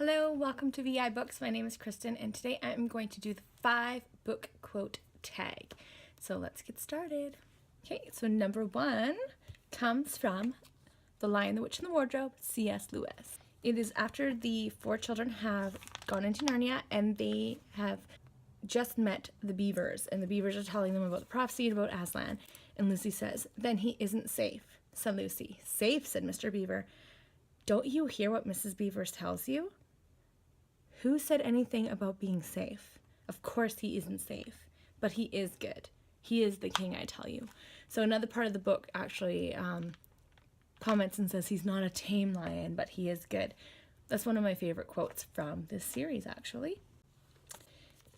Hello, welcome to VIBooks. My name is Kristen, and today I'm going to do the 5-book quote tag. So let's get started. Okay, so number 1 comes from The Lion, the Witch, and the Wardrobe, C.S. Lewis. It is after the 4 children have gone into Narnia and they have just met the beavers, and the beavers are telling them about the prophecy and about Aslan. And Lucy says, "Then he isn't safe," said Lucy. "Safe," said Mr. Beaver. "Don't you hear what Mrs. Beaver tells you?" "Who said anything about being safe? Of course he isn't safe, but he is good. He is the king, I tell you." So another part of the book actually comments and says he's not a tame lion, but he is good. That's one of my favorite quotes from this series, actually.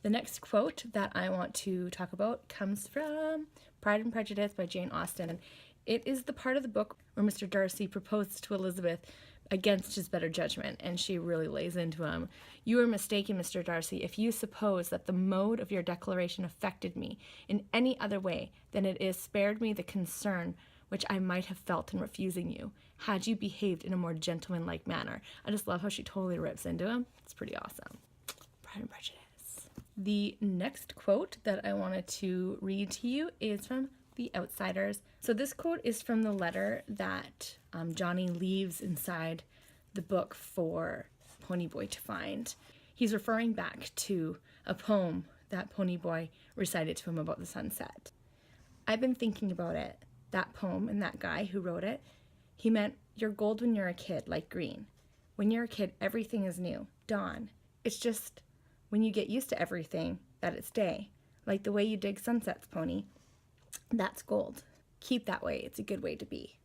The next quote that I want to talk about comes from Pride and Prejudice by Jane Austen. And it is the part of the book where Mr. Darcy proposes to Elizabeth against his better judgment, and she really lays into him. "You are mistaken, Mr. Darcy, if you suppose that the mode of your declaration affected me in any other way than it is spared me the concern which I might have felt in refusing you, had you behaved in a more gentlemanlike manner." I just love how she totally rips into him. It's pretty awesome. Pride and Prejudice. The next quote that I wanted to read to you is from The Outsiders. So this quote is from the letter that Johnny leaves inside the book for Ponyboy to find. He's referring back to a poem that Ponyboy recited to him about the sunset. "I've been thinking about it, that poem, and that guy who wrote it. He meant you're gold when you're a kid, like green. When you're a kid, everything is new, dawn. It's just when you get used to everything that it's day, like the way you dig sunsets, Pony. That's gold. Keep that way. It's a good way to be."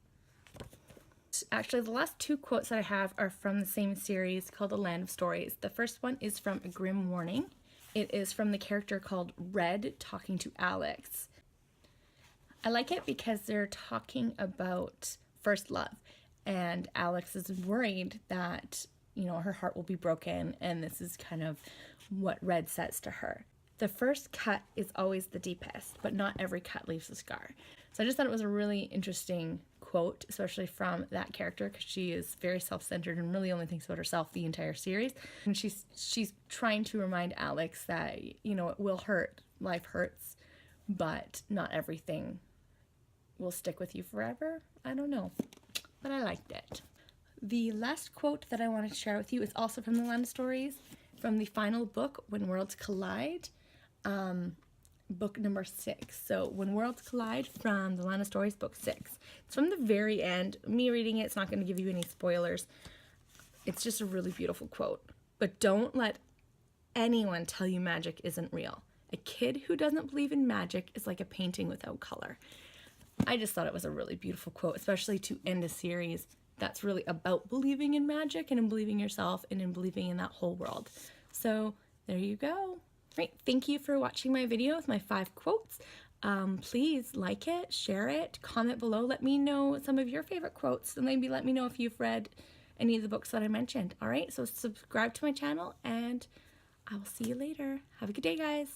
Actually, the last 2 quotes that I have are from the same series called The Land of Stories. The first one is from A Grimm Warning. It is from the character called Red talking to Alex. I like it because they're talking about first love, and Alex is worried that, her heart will be broken, and this is kind of what Red says to her. "The first cut is always the deepest, but not every cut leaves a scar." So I just thought it was a really interesting quote, especially from that character, because she is very self-centered and really only thinks about herself the entire series. And she's trying to remind Alex that, it will hurt, life hurts, but not everything will stick with you forever. I don't know, but I liked it. The last quote that I wanted to share with you is also from The Land of Stories, from the final book, When Worlds Collide. Book number 6. So When Worlds Collide from The Land of Stories, book 6. It's from the very end. Me reading it's not going to give you any spoilers. It's just a really beautiful quote. "But don't let anyone tell you magic isn't real. A kid who doesn't believe in magic is like a painting without color." I just thought it was a really beautiful quote, especially to end a series that's really about believing in magic and in believing yourself and in believing in that whole world. So there you go. Great. Thank you for watching my video with my 5 quotes. Please like it, share it, comment below. Let me know some of your favorite quotes, and maybe let me know if you've read any of the books that I mentioned. All right, so subscribe to my channel, and I will see you later. Have a good day, guys.